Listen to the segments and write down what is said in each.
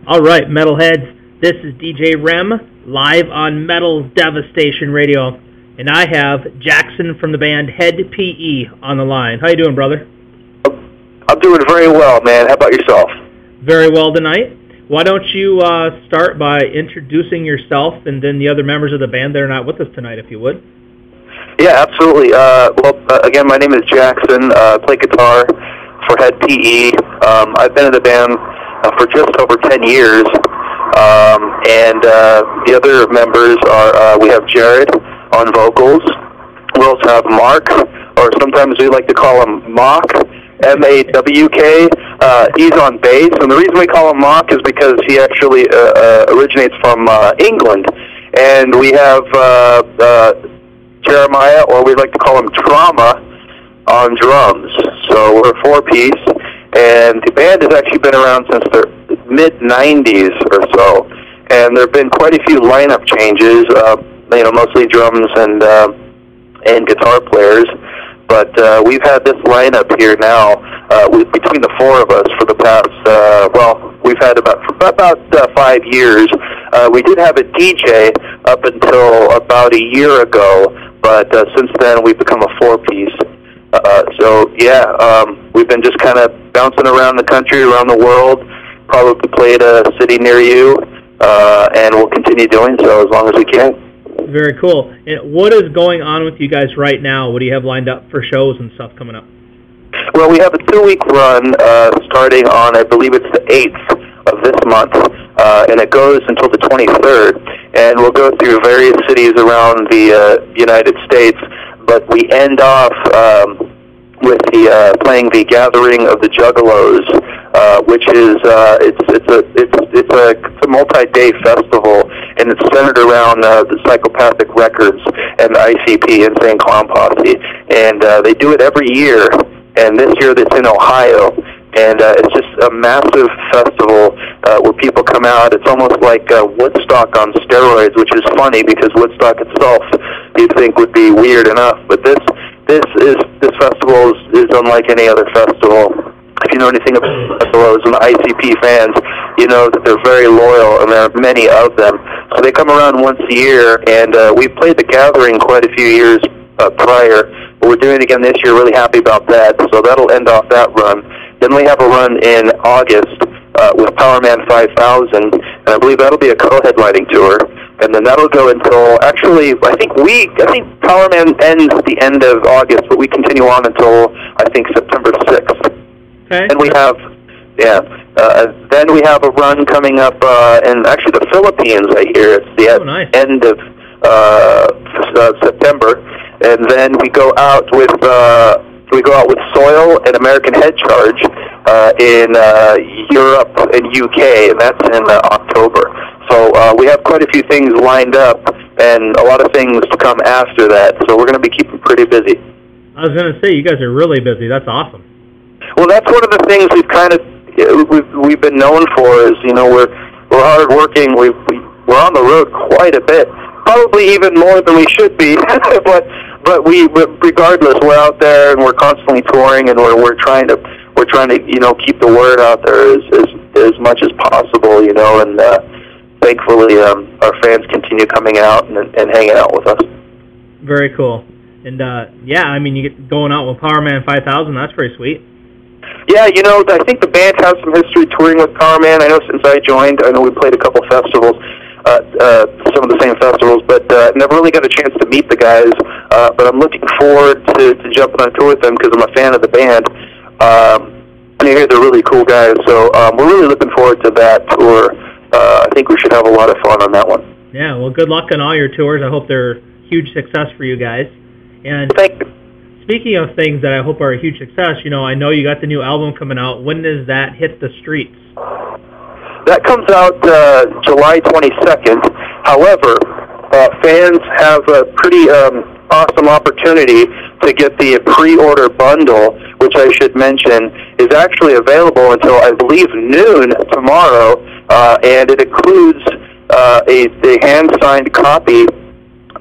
All right, Metalheads, this is DJ REM, live on Metal's Devastation Radio, and I have Jackson from the band Hed PE on the line. How you doing, brother? I'm doing very well, man. How about yourself? Very well tonight. Why don't you start by introducing yourself and then the other members of the band that are not with us tonight, if you would? Yeah, absolutely. Again, my name is Jackson. I play guitar for Hed PE. I've been in the band for just over 10 years. The other members are, we have Jared on vocals. We also have Mark, or sometimes we like to call him Mock, M-A-W-K. He's on bass, and the reason we call him Mock is because he actually originates from England. And we have Jeremiah, or we like to call him Trauma, on drums. So we're a four-piece, and the band has actually been around since the mid-'90s or so. And there have been quite a few lineup changes, mostly drums and guitar players. But we've had this lineup here now between the four of us for the past, we've had about 5 years. We did have a DJ up until about a year ago, but since then we've become a four-piece. We've been just kind of bouncing around the country, around the world, probably played a city near you, and we'll continue doing so as long as we can. Very cool. And what is going on with you guys right now? What do you have lined up for shows and stuff coming up? Well, we have a 2-week run starting on, I believe it's the 8th of this month, and it goes until the 23rd. And we'll go through various cities around the United States, but we end off with playing the Gathering of the Juggalos, which is it's a multi-day festival, and it's centered around the Psychopathic Records and the ICP, Insane Clown Posse, and they do it every year. And this year it's in Ohio, and it's just a massive festival where people come out. It's almost like Woodstock on steroids, which is funny because Woodstock itself you'd think would be weird enough, but this festival is unlike any other festival. If you know anything about festivals and the ICP fans, you know that they're very loyal, and there are many of them. So they come around once a year, and we played the Gathering quite a few years prior, but we're doing it again this year. Really happy about that. So that'll end off that run. Then we have a run in August with Powerman 5000, and I believe that'll be a co-headlining tour. And then that'll go until, actually, I think Powerman ends at the end of August, but we continue on until, I think, September 6th. Okay. And we have, then we have a run coming up in actually the Philippines, I hear. It's the end of September. And then we go out with Soil and American Head Charge in Europe and UK, and that's in October. So we have quite a few things lined up, and a lot of things to come after that. So we're going to be keeping pretty busy. I was going to say, you guys are really busy. That's awesome. Well, that's one of the things we've been known for is, we're hard working. We're on the road quite a bit, probably even more than we should be. but regardless, we're out there and we're constantly touring, and we're trying to keep the word out there as much as possible, and thankfully our fans continue coming out and hanging out with us. Very cool. And you get going out with Powerman 5000. That's pretty sweet. Yeah, I think the band has some history touring with Powerman. I know since I joined, I know we played a couple festivals, some of the same festivals, but never really got a chance to meet the guys. But I'm looking forward to jumping on tour with them because I'm a fan of the band. And I hear they're really cool guys, so we're really looking forward to that tour. I think we should have a lot of fun on that one. Yeah, well, good luck on all your tours. I hope they're a huge success for you guys. And thank you. Speaking of things that I hope are a huge success, I know you got the new album coming out. When does that hit the streets? That comes out July 22nd. However, fans have a pretty awesome opportunity to get the pre-order bundle, which I should mention is actually available until, I believe, noon tomorrow, and it includes a hand-signed copy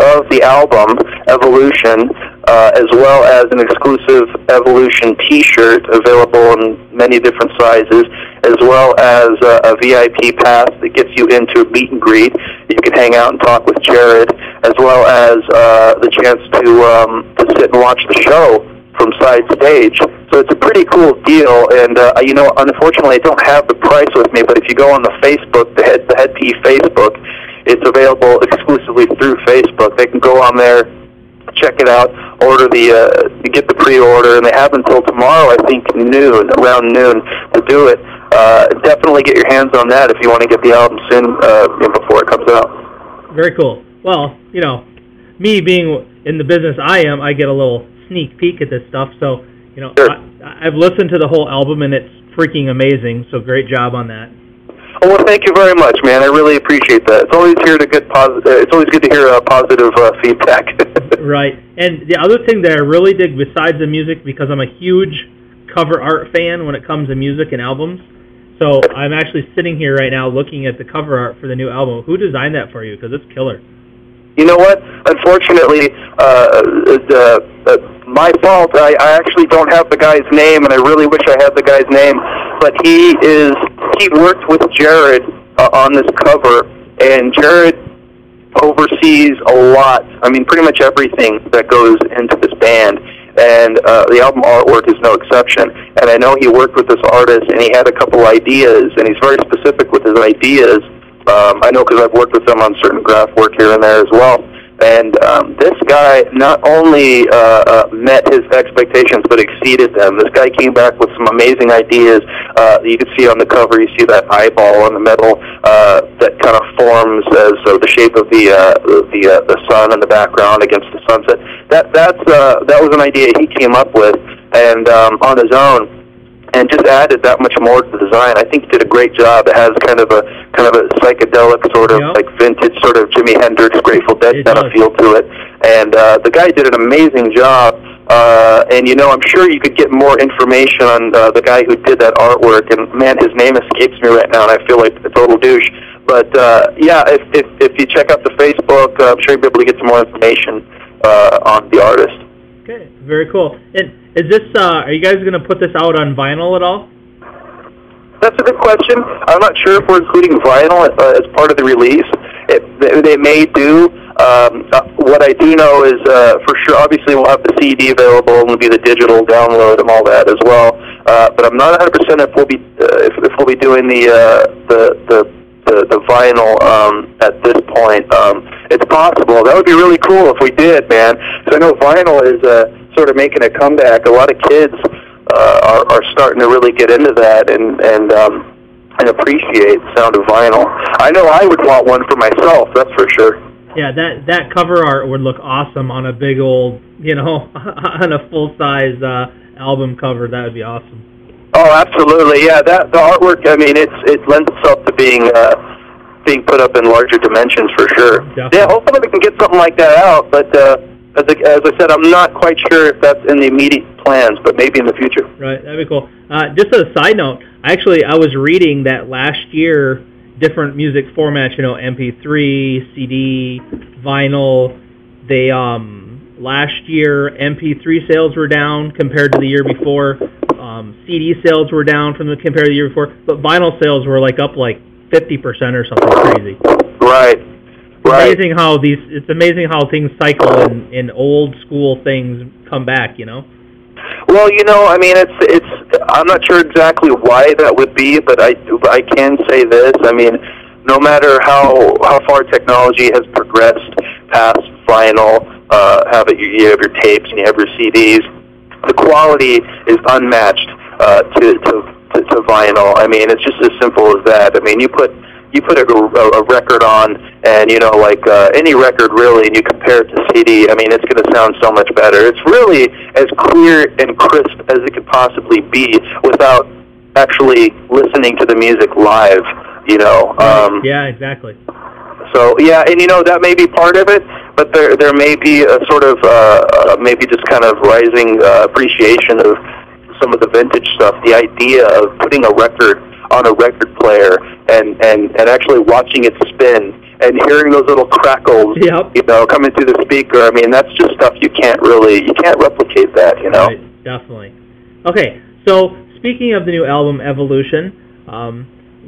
of the album, Evolution, as well as an exclusive Evolution T-shirt available in many different sizes, as well as a VIP pass that gets you into a meet and greet. You can hang out and talk with Jared, as well as the chance to sit and watch the show from side stage. So it's a pretty cool deal, and you know, unfortunately, I don't have the price with me. But if you go on the Facebook, the Hed PE Facebook, it's available exclusively through Facebook. They can go on there, check it out, order get the pre-order, and they have until tomorrow, I think, around noon, to do it. Definitely get your hands on that if you want to get the album soon, before it comes out. Very cool. Well, you know, me being in the business I get a little sneak peek at this stuff. So, you know, sure. I've listened to the whole album, and it's freaking amazing. So great job on that. Oh, well, thank you very much, man. I really appreciate that. It's always it's always good to hear positive feedback. Right. And the other thing that I really dig besides the music, because I'm a huge cover art fan when it comes to music and albums. So I'm actually sitting here right now looking at the cover art for the new album. Who designed that for you? Because it's killer. You know what? Unfortunately, my fault. I actually don't have the guy's name, and I really wish I had the guy's name. But he worked with Jared on this cover, and Jared oversees a lot. I mean, pretty much everything that goes into this band. And the album artwork is no exception. And I know he worked with this artist, and he had a couple ideas, and he's very specific with his ideas. I know because I've worked with him on certain graph work here and there as well. And this guy not only met his expectations, but exceeded them. This guy came back with some amazing ideas. You can see on the cover, you see that eyeball in the middle that kind of forms as the shape of the sun in the background against the sunset. That was an idea he came up with, and on his own, and just added that much more to the design. I think he did a great job. It has kind of a psychedelic sort of like vintage sort of Jimi Hendrix, Grateful Dead kind of feel to it. And the guy did an amazing job. And you know, I'm sure you could get more information on the guy who did that artwork. And man, his name escapes me right now, and I feel like a total douche. But yeah, if you check out the Facebook, I'm sure you'll be able to get some more information on the artist. Okay, very cool. And is this? Are you guys going to put this out on vinyl at all? That's a good question. I'm not sure if we're including vinyl as part of the release. They may do. What I do know is, for sure, obviously we'll have the CD available, and there'll be the digital download and all that as well. But I'm not 100% if we'll be doing the vinyl at this point. It's possible. That would be really cool if we did, man. So I know vinyl is sort of making a comeback. A lot of kids are starting to really get into that and appreciate the sound of vinyl. I know I would want one for myself, that's for sure. Yeah, that cover art would look awesome on a big old, you know, on a full-size album cover. That would be awesome. Oh, absolutely. Yeah, the artwork, I mean, it lends itself to being put up in larger dimensions for sure. Definitely. Yeah, hopefully we can get something like that out, but as I said, I'm not quite sure if that's in the immediate plans, but maybe in the future. Right, that'd be cool. Just as a side note, I was reading that last year, different music formats, you know, MP3, CD, vinyl, they, last year, MP3 sales were down compared to the year before. CD sales were down compared to the year before, but vinyl sales were like up like 50% or something crazy. Right. It's amazing how things cycle and old school things come back, you know? Well, you know, I mean, I'm not sure exactly why that would be, but I can say this. I mean, no matter how far technology has progressed past vinyl, you have your tapes and you have your CDs, the quality is unmatched to vinyl. I mean, it's just as simple as that. I mean, you put a record on, and you know, like any record really, and you compare it to CD, I mean, it's going to sound so much better. It's really as clear and crisp as it could possibly be without actually listening to the music live, you know. Yeah, exactly. So, yeah, and you know, that may be part of it, but there may be a sort of maybe just kind of rising appreciation of some of the vintage stuff, the idea of putting a record on a record player and actually watching it spin and hearing those little crackles, Yep. you know, coming through the speaker. I mean, that's just stuff you can't replicate that, you know. Right, definitely. Okay, so speaking of the new album, Evolution,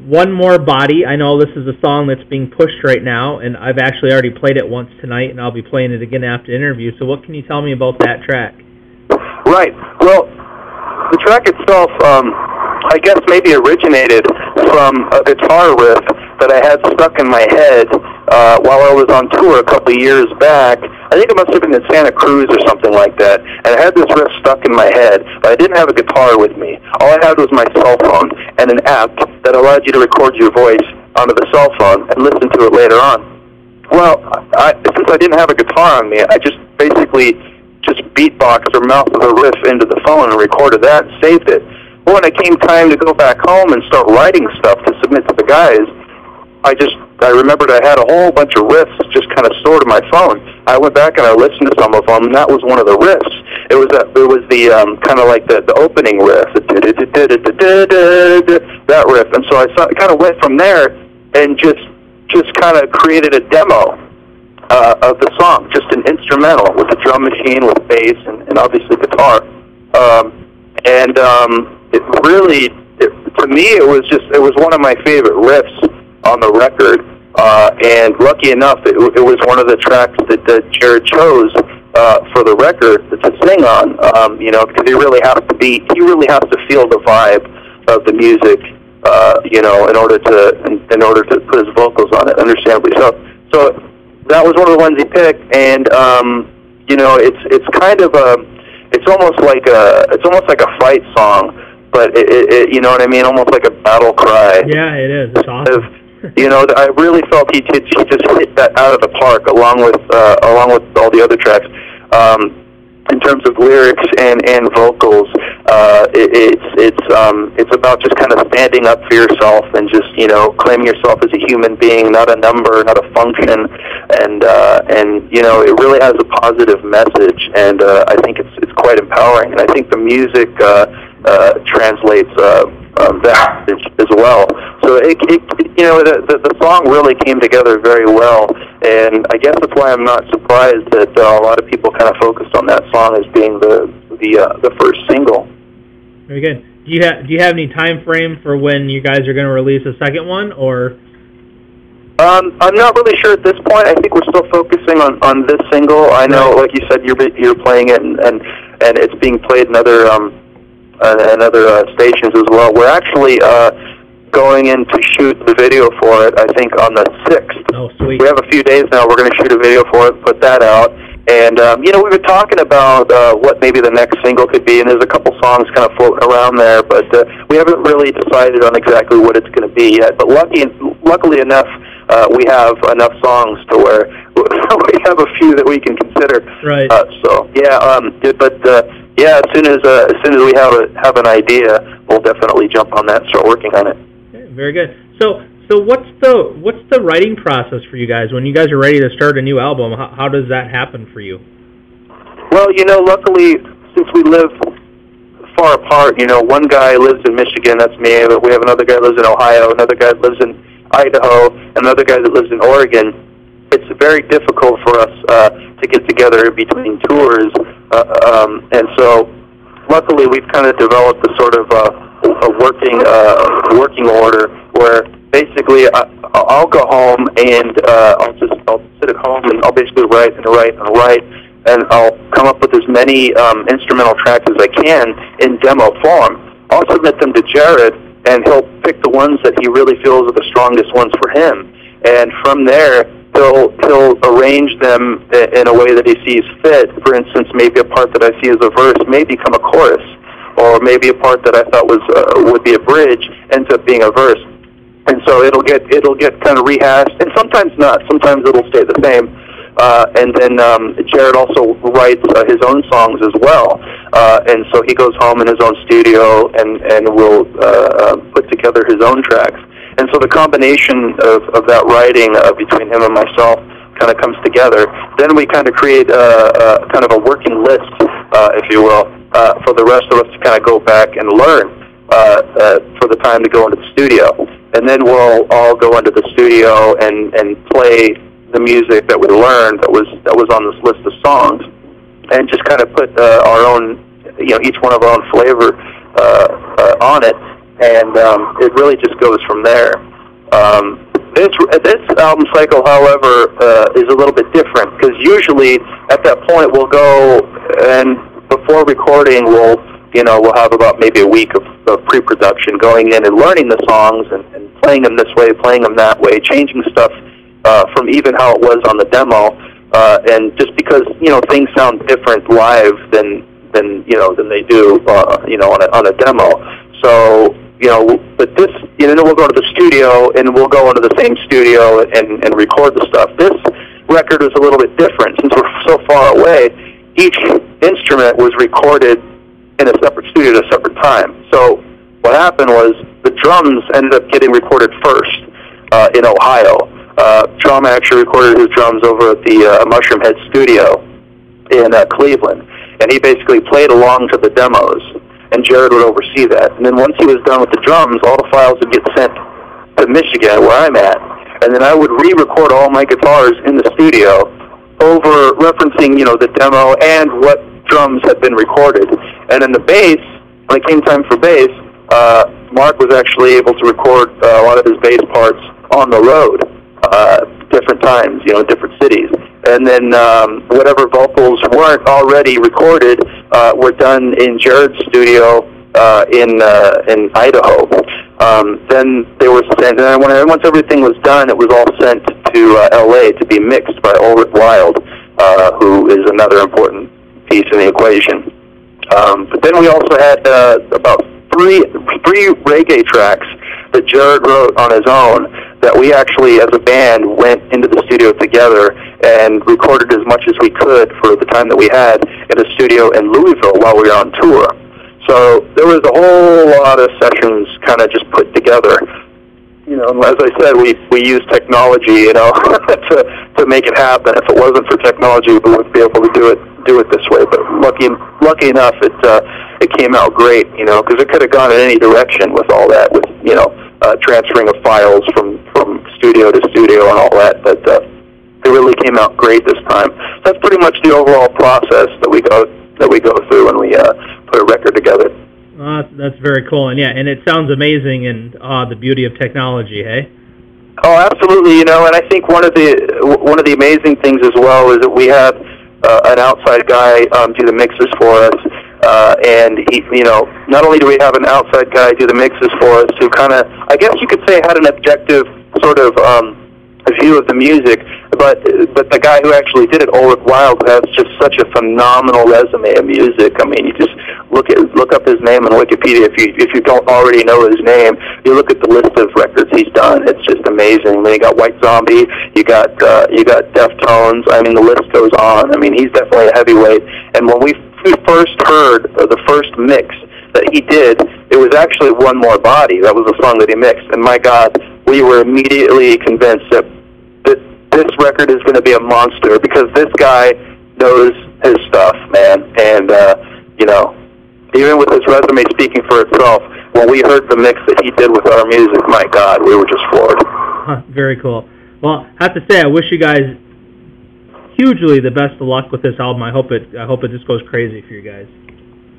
One More Body, I know this is a song that's being pushed right now, and I've actually already played it once tonight, and I'll be playing it again after the interview. So what can you tell me about that track? Right. Well, the track itself, I guess maybe originated from a guitar riff that I had stuck in my head while I was on tour a couple of years back. I think it must have been in Santa Cruz or something like that. And I had this riff stuck in my head, but I didn't have a guitar with me. All I had was my cell phone and an app that allowed you to record your voice onto the cell phone and listen to it later on. Well, since I didn't have a guitar on me, I just basically just beatboxed or mouthed the riff into the phone and recorded that and saved it. Well, when it came time to go back home and start writing stuff to submit to the guys, I remembered I had a whole bunch of riffs just kind of stored in my phone. I went back and I listened to some of them, and that was one of the riffs. It was the kind of like the opening riff, that riff. And so I kind of went from there and just kind of created a demo of the song, just an instrumental with a drum machine, with bass, and obviously guitar. It really, to me, it was one of my favorite riffs on the record, and lucky enough, it was one of the tracks that Jared chose for the record to sing on. You know, because he really has to feel the vibe of the music, you know, in order to put his vocals on it, understandably. So that was one of the ones he picked, and you know, it's kind of it's almost like a fight song, but it you know what I mean, almost like a battle cry. Yeah, it is. It's awesome. You know, I really felt he just hit that out of the park, along with all the other tracks. In terms of lyrics and vocals, it's about just kind of standing up for yourself and just, you know, claiming yourself as a human being, not a number, not a function, and you know, it really has a positive message, and I think it's quite empowering, and I think the music translates that as well. So you know, the song really came together very well, and I guess that's why I'm not surprised that a lot of people kind of focused on that song as being the first single. Very good. Do you have any time frame for when you guys are going to release a second one, or? I'm not really sure at this point. I think we're still focusing on this single. I know, like you said, you're playing it, and it's being played in other stations as well. We're actually going in to shoot the video for it, I think, on the 6th. Oh, sweet. We have a few days now. We're going to shoot a video for it, put that out. And, you know, we've been talking about what maybe the next single could be, and there's a couple songs kind of floating around there, but we haven't really decided on exactly what it's going to be yet. But luckily enough, we have enough songs to where we have a few that we can consider. Right. So, yeah, yeah, as soon as we have an idea, we'll definitely jump on that and start working on it. Okay, very good. So what's the writing process for you guys when you guys are ready to start a new album? How does that happen for you? Well, you know, luckily, since we live far apart, you know, one guy lives in Michigan, that's me. We have another guy that lives in Ohio, another guy that lives in Idaho, another guy that lives in Oregon. It's very difficult for us to get together between tours, and so luckily we've kind of developed a sort of a working order where basically I'll go home and I'll sit at home and I'll basically write, and I'll come up with as many instrumental tracks as I can in demo form. I'll submit them to Jared, and he'll pick the ones that he really feels are the strongest ones for him, and from there he'll arrange them in a way that he sees fit. For instance, maybe a part that I see as a verse may become a chorus, or maybe a part that I thought would be a bridge ends up being a verse. And so it'll get kind of rehashed, and sometimes not. Sometimes it'll stay the same. And then Jared also writes his own songs as well. And so he goes home in his own studio and will put together his own tracks. And so the combination of that writing between him and myself kind of comes together. Then we kind of create kind of a working list, if you will, for the rest of us to kind of go back and learn. for the time to go into the studio. And then we'll all go into the studio and play the music that we learned that was on this list of songs, and just kind of put our own, each one of our own flavor on it, and it really just goes from there. This album cycle, however, is a little bit different, because usually at that point we'll go, and before recording we'll have about maybe a week of pre-production, going in and learning the songs and playing them this way, playing them that way, changing stuff from even how it was on the demo, and just because things sound different live than they do on a demo. So but this, then we'll go to the studio and we'll go into the same studio and record the stuff. This record is a little bit different since we're so far away. Each instrument was recorded in a separate studio at a separate time. So what happened was the drums ended up getting recorded first in Ohio. Drum actually recorded his drums over at the Mushroom Head studio in Cleveland, and he basically played along to the demos, and Jared would oversee that. And then once he was done with the drums, all the files would get sent to Michigan, where I'm at, and then I would re-record all my guitars in the studio over referencing, the demo and what drums had been recorded. And in the bass, when it came time for bass, Mark was actually able to record a lot of his bass parts on the road, different times, different cities. And then whatever vocals weren't already recorded were done in Jared's studio in Idaho. Then they were sent, and once everything was done, it was all sent to L.A. to be mixed by Ulrich Wild, who is another important piece in the equation. But then we also had about three reggae tracks that Jared wrote on his own that we actually, as a band, went into the studio together and recorded as much as we could for the time that we had in a studio in Louisville while we were on tour. So there was a whole lot of sessions kind of just put together. As I said, we use technology, to make it happen. If it wasn't for technology, we wouldn't be able to do it this way. But lucky enough, it came out great, because it could have gone in any direction with all that, with transferring of files from studio to studio and all that. But it really came out great this time. So that's pretty much the overall process that we go through when we put a record together. That's very cool, and it sounds amazing, and the beauty of technology, hey? Oh, absolutely, and I think one of the amazing things as well is that we have an outside guy do the mixes for us, and he, not only do we have an outside guy do the mixes for us, who kind of, I guess you could say, had an objective sort of view of the music, but the guy who actually did it, Ulrich Wild, has just such a phenomenal resume of music. I mean, you just look up his name on Wikipedia if you don't already know his name. You look at the list of records he's done; it's just amazing. Then you got White Zombie, you got Deftones. I mean, the list goes on. I mean, he's definitely a heavyweight. And when we first heard the first mix that he did, it was actually One More Body. That was the song that he mixed, and my God, we were immediately convinced that this record is going to be a monster, because this guy knows his stuff, man. And even with his resume speaking for itself, when we heard the mix that he did with our music, my God, we were just floored. Very cool. Well, I have to say, I wish you guys hugely the best of luck with this album. I hope it just goes crazy for you guys.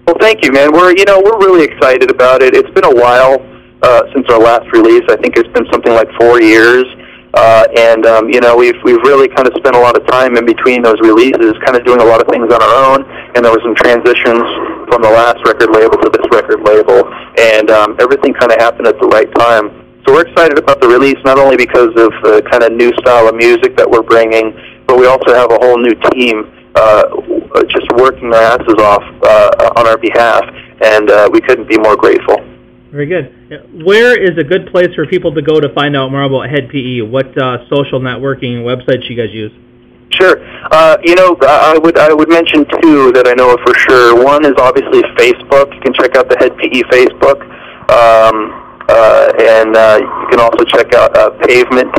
Well, thank you, man. We're really excited about it. It's been a while since our last release. I think it's been something like 4 years. We've really kind of spent a lot of time in between those releases, kind of doing a lot of things on our own, and there were some transitions from the last record label to this record label, and everything kind of happened at the right time. So we're excited about the release, not only because of the kind of new style of music that we're bringing, but we also have a whole new team just working their asses off on our behalf, and we couldn't be more grateful. Very good. Where is a good place for people to go to find out more about Hed PE? What social networking websites you guys use? Sure. I would mention two that I know for sure. One is obviously Facebook. You can check out the Hed PE Facebook, and you can also check out Pavement,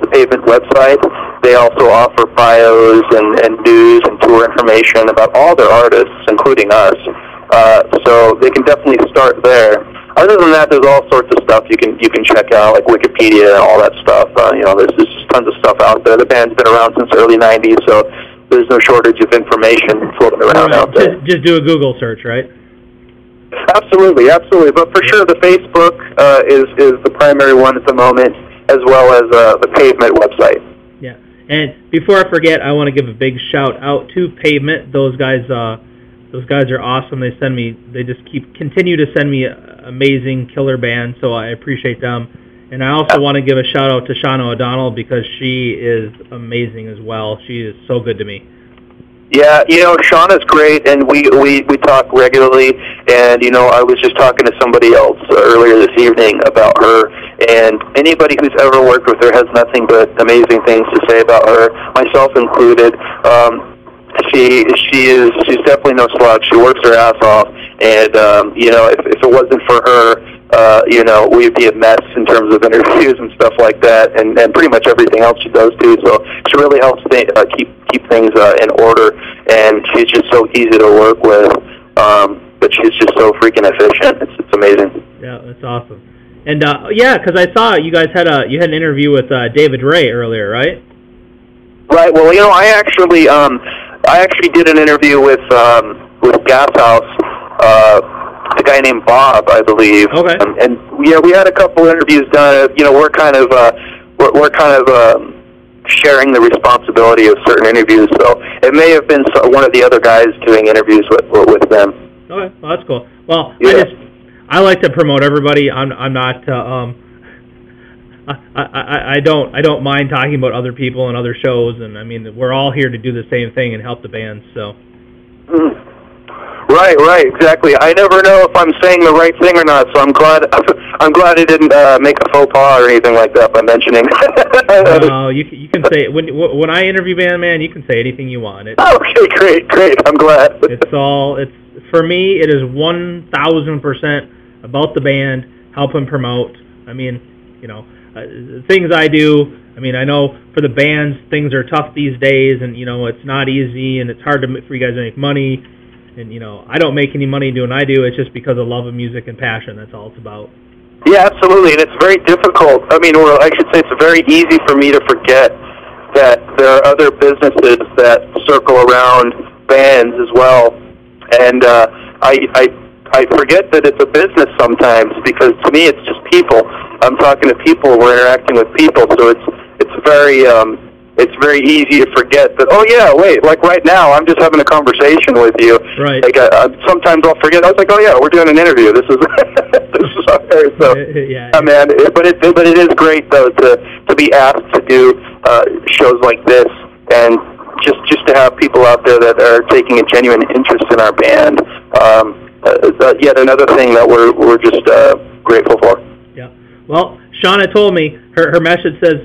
the Pavement website. They also offer bios and news and tour information about all their artists, including us. So they can definitely start there. Other than that, there's all sorts of stuff you can check out, like Wikipedia and all that stuff. There's just tons of stuff out there. The band's been around since the early '90s, so there's no shortage of information floating around out there. Just do a Google search, right? Absolutely, absolutely. But for sure, the Facebook is the primary one at the moment, as well as the Pavement website. Yeah. And before I forget, I want to give a big shout out to Pavement. Those guys are awesome. They just continue to send me amazing killer bands, so I appreciate them. And I also want to give a shout out to Shauna O'Donnell because she is amazing as well. She is so good to me. Yeah, Shauna's great, and we talk regularly. And I was just talking to somebody else earlier this evening about her. And anybody who's ever worked with her has nothing but amazing things to say about her, myself included. She's definitely no slouch. She works her ass off, and if it wasn't for her, we'd be a mess in terms of interviews and stuff like that, and pretty much everything else she does too. So she really helps keep things in order, and she's just so easy to work with. But she's just so freaking efficient. It's amazing. Yeah, that's awesome. And because I saw you guys had an interview with David Ray earlier, right? Right. Well, I actually did an interview with Gas House, a guy named Bob, I believe. Okay. And we had a couple interviews done. We're kind of sharing the responsibility of certain interviews, so it may have been one of the other guys doing interviews with them. Okay, well, that's cool. Well, yeah. I like to promote everybody. I'm not. I don't mind talking about other people and other shows, and I mean we're all here to do the same thing and help the bands. So. Right, exactly. I never know if I'm saying the right thing or not, so I'm glad I didn't make a faux pas or anything like that by mentioning. No, you can say when I interview band man, you can say anything you want. Okay, great. I'm glad. It's for me. It is 1,000% about the band, helping promote. I mean, things I do. I mean, I know for the bands, things are tough these days, and it's not easy, and it's hard for you guys to make money. And, I don't make any money doing what I do. It's just because of love of music and passion. That's all it's about. Yeah, absolutely. And it's very difficult. I mean, or I should say it's very easy for me to forget that there are other businesses that circle around bands as well. And I forget that it's a business sometimes because to me it's just people. I'm talking to people. We're interacting with people. So it's very easy to forget that, oh, yeah, wait, like right now, I'm just having a conversation with you. Right. Like, sometimes I'll forget. I was like, oh, yeah, we're doing an interview. This is okay. So, yeah, man, but it is great, though, to be asked to do shows like this and just to have people out there that are taking a genuine interest in our band. Yet another thing that we're just grateful for. Yeah. Well, Shauna told me, her message says,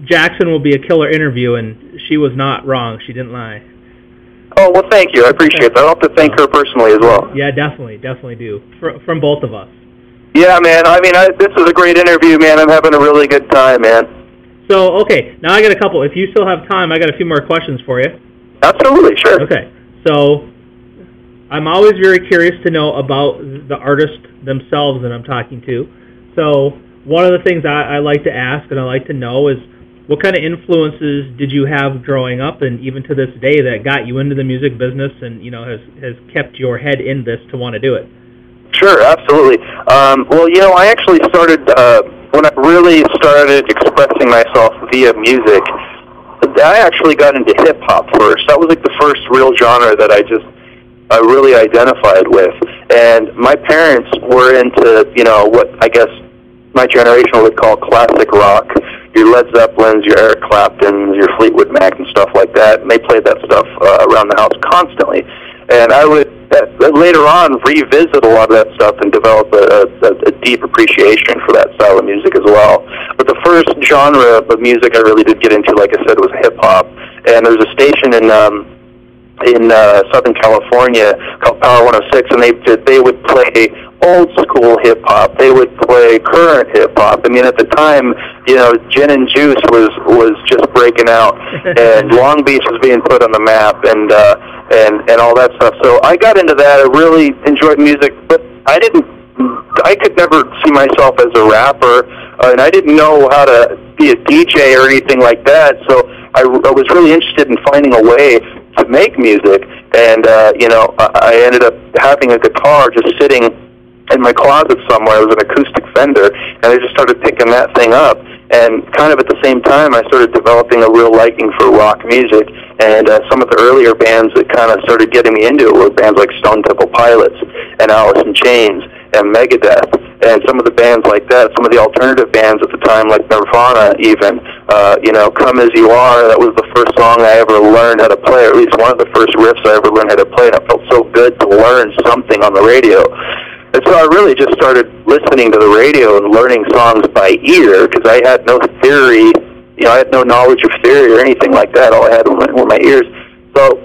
Jackson will be a killer interview, and she was not wrong. She didn't lie. Oh, well, thank you. I appreciate that. I'll have to thank her personally as well. Yeah, definitely do. From both of us. Yeah, man. I mean, this is a great interview, man. I'm having a really good time, man. So, okay, now I got a couple. If you still have time, I got a few more questions for you. Absolutely, sure. Okay, so I'm always very curious to know about the artists themselves that I'm talking to. So one of the things I like to ask and I like to know is, what kind of influences did you have growing up and even to this day that got you into the music business and, has kept your head in this to want to do it? Sure, absolutely. Well, I actually started, when I really started expressing myself via music, I actually got into hip-hop first. That was like the first real genre that I really identified with. And my parents were into, what I guess my generation would call classic rock. Your Led Zeppelins, your Eric Claptons, your Fleetwood Mac and stuff like that. And they played that stuff around the house constantly. And I would later on revisit a lot of that stuff and develop a deep appreciation for that style of music as well. But the first genre of music I really did get into, like I said, was hip-hop. And there's a station in Southern California called Power 106, and they would play old school hip hop. They would play current hip hop. I mean, at the time, Gin and Juice was just breaking out, and Long Beach was being put on the map. And and all that stuff. So I got into that. I really enjoyed music, but I could never see myself as a rapper, and I didn't know how to be a DJ or anything like that. So I was really interested in finding a way to make music, and I ended up having a guitar just sitting in my closet somewhere. It was an acoustic Fender, and I just started picking that thing up. And kind of at the same time, I started developing a real liking for rock music. And some of the earlier bands that kind of started getting me into it were bands like Stone Temple Pilots and Alice in Chains and Megadeth, and some of the bands like that, some of the alternative bands at the time, like Nirvana even, Come As You Are. That was the first song I ever learned how to play, or at least one of the first riffs I ever learned how to play, and it felt so good to learn something on the radio. And so I really just started listening to the radio and learning songs by ear, because I had no theory, I had no knowledge of theory or anything like that. All I had were my ears. So,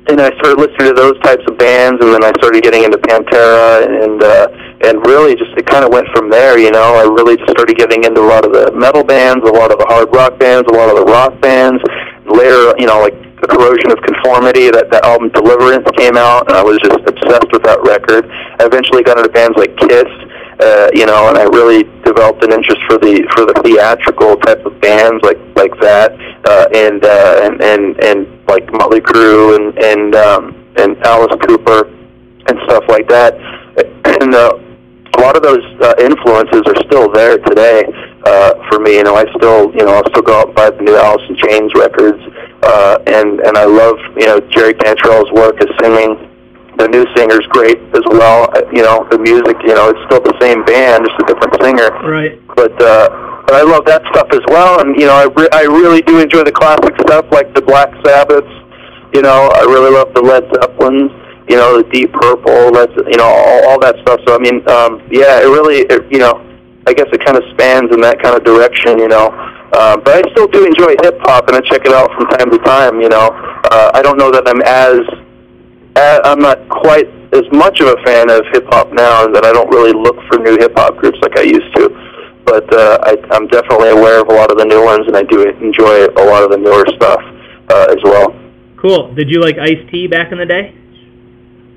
and I started listening to those types of bands, and then I started getting into Pantera, and really just, it kind of went from there, I really just started getting into a lot of the metal bands, a lot of the hard rock bands, a lot of the rock bands. Later, like The Corrosion of Conformity, that album Deliverance came out, and I was just obsessed with that record. I eventually got into bands like Kiss, and I really developed an interest for the theatrical type of bands like that, and like Motley Crue and Alice Cooper and stuff like that. And a lot of those influences are still there today for me. I'll still go out and buy the new Alice in Chains records, and I love Jerry Cantrell's work as singing. The new singer's great as well. The music, it's still the same band, just a different singer. Right. But I love that stuff as well, and I really do enjoy the classic stuff like the Black Sabbaths. I really love the Led Zeppelins. The Deep Purple. That's all that stuff. So I mean, it really, I guess it kind of spans in that kind of direction. But I still do enjoy hip hop, and I check it out from time to time. I don't know that I'm not quite as much of a fan of hip-hop now, and that I don't really look for new hip-hop groups like I used to. But I'm definitely aware of a lot of the new ones, and I do enjoy a lot of the newer stuff as well. Cool. Did you like Ice-T back in the day?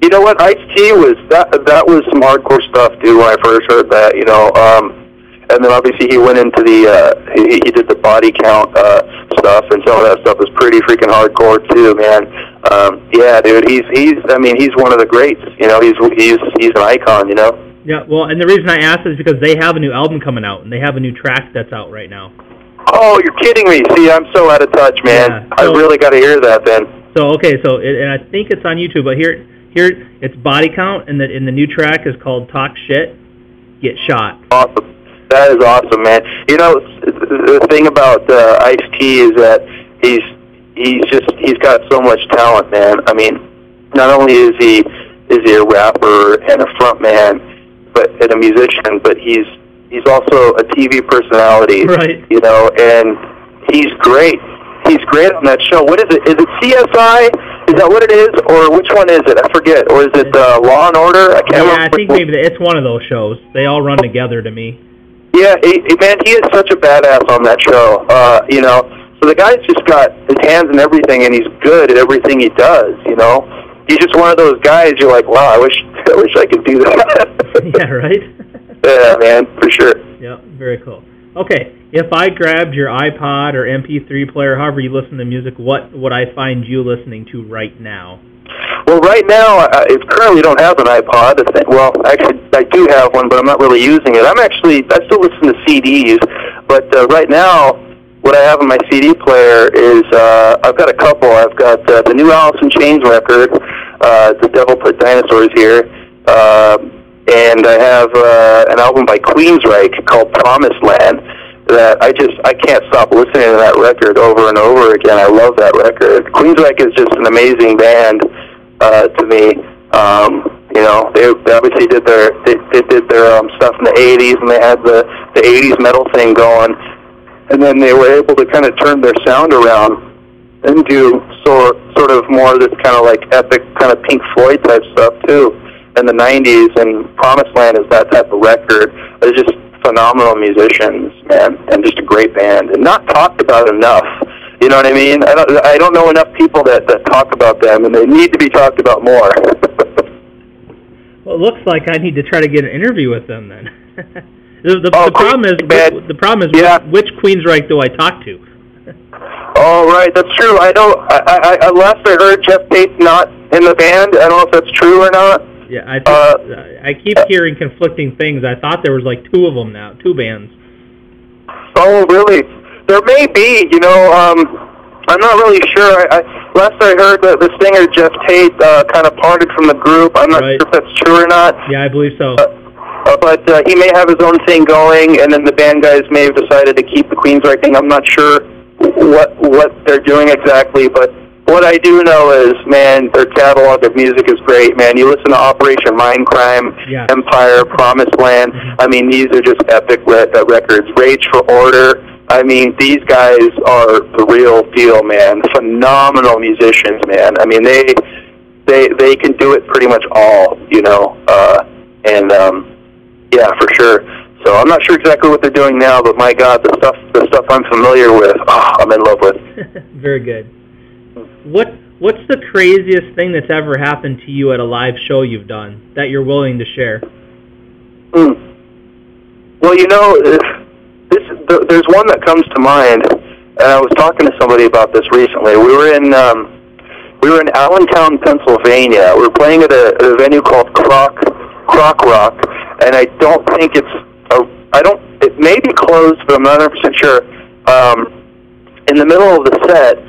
You know what? Ice-T was, that was some hardcore stuff, dude, when I first heard that, and then obviously he went into he did the Body Count stuff, and some of that stuff was pretty freaking hardcore too, man. Yeah, dude, he's one of the greats. He's an icon. Yeah. Well, and the reason I asked is because they have a new album coming out, and they have a new track that's out right now. Oh, you're kidding me! See, I'm so out of touch, man. Yeah, I really got to hear that then. So okay, and I think it's on YouTube, but here it's Body Count, and the new track is called Talk Shit, Get Shot. Awesome. That is awesome, man. The thing about Ice-T is that he's got so much talent, man. I mean, not only is he a rapper and a front man, and a musician, but he's also a TV personality, right? And he's great. He's great on that show. What is it? Is it CSI? Is that what it is, or which one is it? I forget. Or is it Law and Order? I can't remember. I think maybe it's one of those shows. They all run together to me. Yeah, man, he is such a badass on that show. So the guy's just got his hands in everything, and he's good at everything he does. He's just one of those guys. You're like, wow, I wish I could do that. Yeah, right. Yeah, man, for sure. Yeah, very cool. Okay, if I grabbed your iPod or MP3 player, however you listen to music, what would I find you listening to right now? Well, right now, I currently don't have an iPod. Well, actually, I do have one, but I'm not really using it. I still listen to CDs, but right now, what I have on my CD player is, I've got a couple. I've got the new Alice in Chains record, The Devil Put Dinosaurs Here, and I have an album by Queensryche called Promised Land that I can't stop listening to that record over and over again. I love that record. Queensryche is just an amazing band to me. They obviously did their stuff in the 80s, and they had the 80s metal thing going, and then they were able to kind of turn their sound around and do sort of more of this kind of like epic kind of Pink Floyd type stuff too in the 90s, and Promised Land is that type of record. They're just phenomenal musicians, man, and just a great band, and not talked about enough. You know what I mean? I don't know enough people that talk about them, and they need to be talked about more. Well, it looks like I need to try to get an interview with them then. the problem is yeah. which Queensryche do I talk to? Oh, right, that's true. I know. I last I heard, Jeff Tate's not in the band. I don't know if that's true or not. Yeah, I think, I keep hearing conflicting things. I thought there was like two of them now, two bands. Oh, really? There may be. You know, I'm not really sure. Last I heard, the singer Jeff Tate kind of parted from the group. I'm not sure if that's true or not. Yeah, I believe so. But he may have his own thing going, and then the band guys may have decided to keep the Queensryche thing. I'm not sure what they're doing exactly, but what I do know is, man, their catalog of music is great, man. You listen to Operation Mindcrime, Empire, Promised Land. I mean, these are just epic records. Rage for Order. I mean, these guys are the real deal, man. Phenomenal musicians, man. I mean, they can do it pretty much all, you know. Yeah, for sure. So I'm not sure exactly what they're doing now, but my God, the stuff I'm familiar with, I'm in love with. Very good. What's the craziest thing that's ever happened to you at a live show you've done that you're willing to share? Well, you know, there's one that comes to mind, and I was talking to somebody about this recently. We were in Allentown, Pennsylvania. We were playing at a venue called Croc Rock, and I don't think it may be closed, but I'm not 100% sure. In the middle of the set,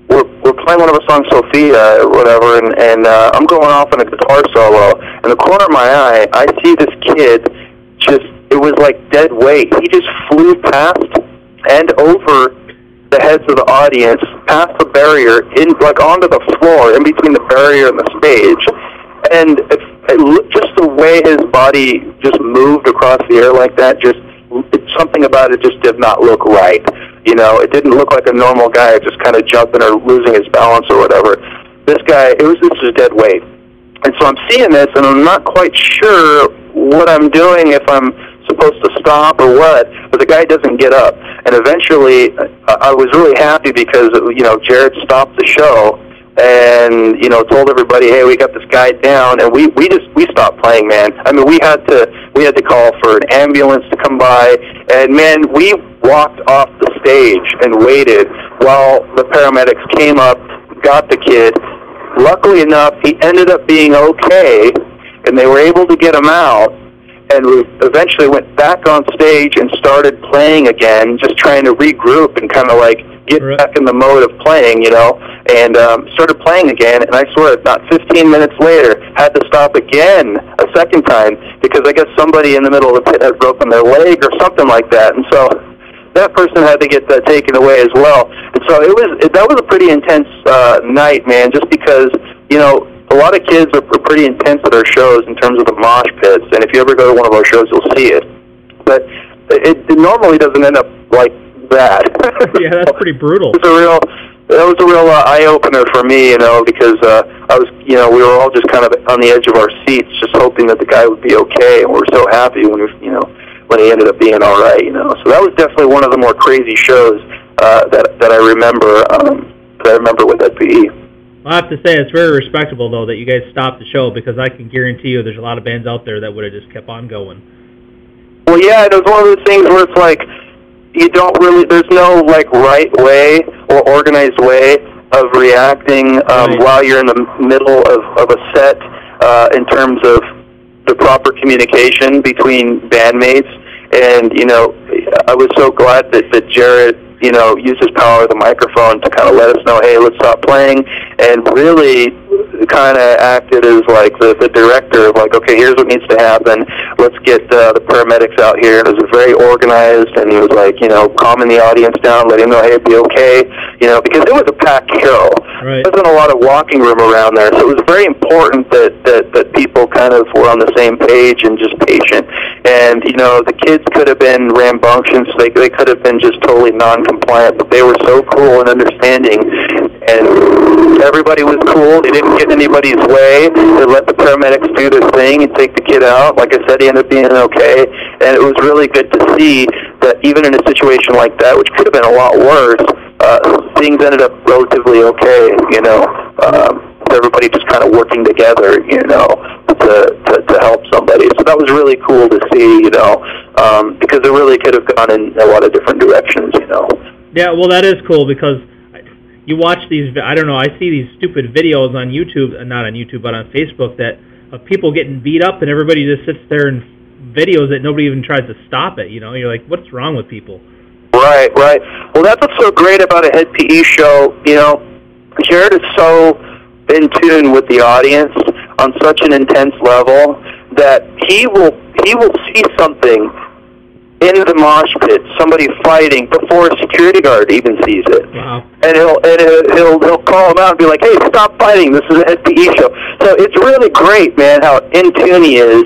we're playing one of our songs, Sophia, or whatever, and I'm going off on a guitar solo. In the corner of my eye, I see this kid it was like dead weight. He just flew past and over the heads of the audience, past the barrier, onto the floor, in between the barrier and the stage. And just the way his body just moved across the air like that, something about it just did not look right. You know, it didn't look like a normal guy just kind of jumping or losing his balance or whatever. This was dead weight. And so I'm seeing this, and I'm not quite sure what I'm doing, if I'm supposed to stop or what, but the guy doesn't get up. And eventually, I was really happy because, you know, Jared stopped the show and, you know, told everybody, hey, we got this guy down, and we stopped playing, man. I mean, we had to call for an ambulance to come by, and man, we walked off the stage and waited while the paramedics came up, got the kid. Luckily enough, he ended up being okay, and they were able to get him out, and we eventually went back on stage and started playing again, just trying to regroup and kind of like get back in the mode of playing, you know, and started playing again, and I swear, not 15 minutes later, had to stop again a second time because I guess somebody in the middle of the pit had broken their leg or something like that, and so that person had to get taken away as well. And so that was a pretty intense night, man, just because, you know, a lot of kids are pretty intense at our shows in terms of the mosh pits, and if you ever go to one of our shows, you'll see it. But it normally doesn't end up like that. Yeah, that's pretty brutal. That was a real eye-opener for me, you know, because we were all just kind of on the edge of our seats, just hoping that the guy would be okay, and we were so happy when he ended up being all right, you know. So that was definitely one of the more crazy shows that I remember with Hed PE. I have to say, it's very respectable, though, that you guys stopped the show, because I can guarantee you there's a lot of bands out there that would have just kept on going. Well, yeah, it was one of those things where it's like, there's no, like, right way or organized way of reacting while you're in the middle of a set in terms of the proper communication between bandmates. And, you know, I was so glad that Jared, you know, used his power of the microphone to kind of let us know, hey, let's stop playing, and really kind of acted as like the director of like, okay, here's what needs to happen. Let's get the paramedics out here. And it was very organized, and he was like, you know, calming the audience down, letting them know, hey, be okay, you know, because it was a packed show. Right. There wasn't a lot of walking room around there, so it was very important that people kind of were on the same page and just patient. And, you know, the kids could have been rambunctious, they could have been just totally non-compliant, but they were so cool and understanding, and everybody was cool. They didn't get in anybody's way. They let the paramedics do their thing and take the kid out. Like I said, he ended up being okay, and it was really good to see that even in a situation like that, which could have been a lot worse, things ended up relatively okay, you know. Everybody just kind of working together, you know, to help somebody. So that was really cool to see, you know, because it really could have gone in a lot of different directions, you know. Yeah, well, that is cool because you watch these, I don't know, I see these stupid videos on YouTube, not on YouTube, but on Facebook, that of people getting beat up and everybody just sits there and videos it, nobody even tries to stop it, you know. You're like, what's wrong with people? Right, right. Well, that's what's so great about a Hed PE show, you know. Jared is so in tune with the audience on such an intense level that he will see something in the mosh pit, somebody fighting, before a security guard even sees it. Wow. And he'll call him out and be like, "Hey, stop fighting! This is a Hed PE show." So it's really great, man, how in tune he is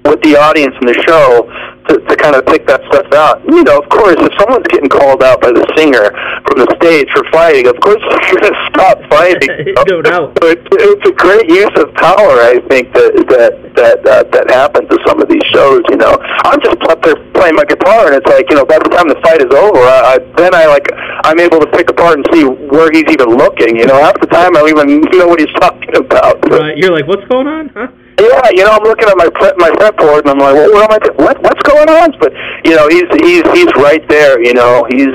with the audience in the show to kind of pick that stuff out. You know, of course, if someone's getting called out by the singer from the stage for fighting, of course you're going to stop fighting. No doubt. So it's a great use of power, I think, that happens to some of these shows. You know, I'm just up there playing my guitar, and it's like, you know, by the time the fight is over, I'm able to pick apart and see where he's even looking. You know, half the time I don't even know what he's talking about. Right. You're like, what's going on, huh? Yeah, you know, I'm looking at my fretboard, and I'm like, well, what am I doing? What's going on? But you know, he's right there. You know, he's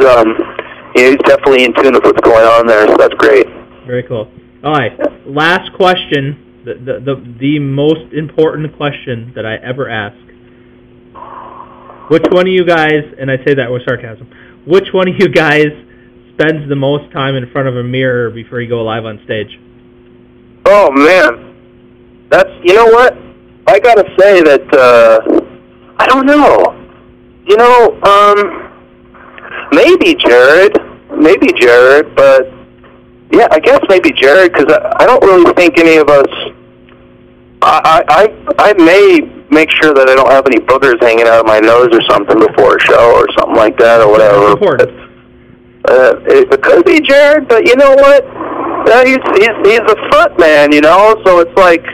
definitely in tune with what's going on there. So that's great. Very cool. All right, last question, the most important question that I ever ask. Which one of you guys, and I say that with sarcasm, which one of you guys spends the most time in front of a mirror before you go live on stage? Oh man. You know what? I gotta say that, I don't know. You know, maybe Jared, but yeah, I guess maybe Jared, because I don't really think any of us, I may make sure that I don't have any boogers hanging out of my nose or something before a show or something like that or whatever. That's important. It could be Jared, but you know what? He's a front man, you know, so it's like,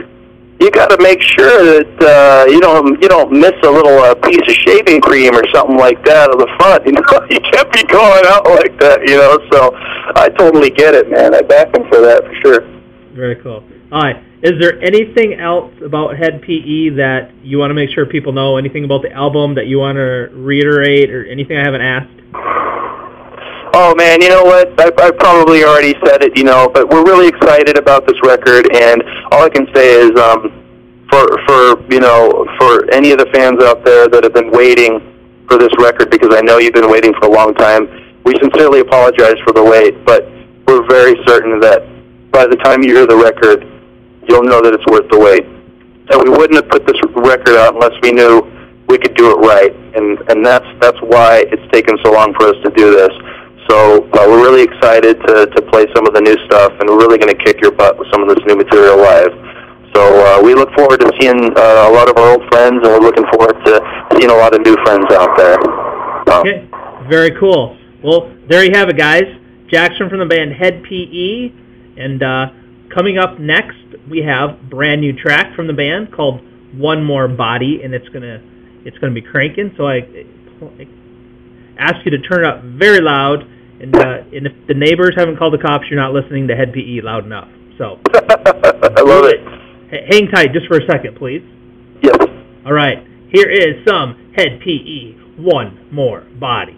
you got to make sure that you don't miss a little piece of shaving cream or something like that on the front. You know, you can't be going out like that. You know, so I totally get it, man. I back him for that for sure. Very cool. All right. Is there anything else about Hed PE that you want to make sure people know? Anything about the album that you want to reiterate, or anything I haven't asked? Oh man, you know what? I probably already said it, you know, but we're really excited about this record, and all I can say is, for any of the fans out there that have been waiting for this record, because I know you've been waiting for a long time, we sincerely apologize for the wait, but we're very certain that by the time you hear the record, you'll know that it's worth the wait. And we wouldn't have put this record out unless we knew we could do it right, and that's why it's taken so long for us to do this. So we're really excited to play some of the new stuff, and we're really going to kick your butt with some of this new material live. So we look forward to seeing a lot of our old friends, and we're looking forward to seeing a lot of new friends out there. Okay, very cool. Well, there you have it, guys. Jackson from the band Hed PE, and coming up next, we have a brand new track from the band called One More Body, and it's gonna be cranking. So I ask you to turn it up very loud. And if the neighbors haven't called the cops, you're not listening to Hed PE loud enough. So I love it. Hang tight just for a second, please. Yes. All right. Here is some Hed PE, One More Body.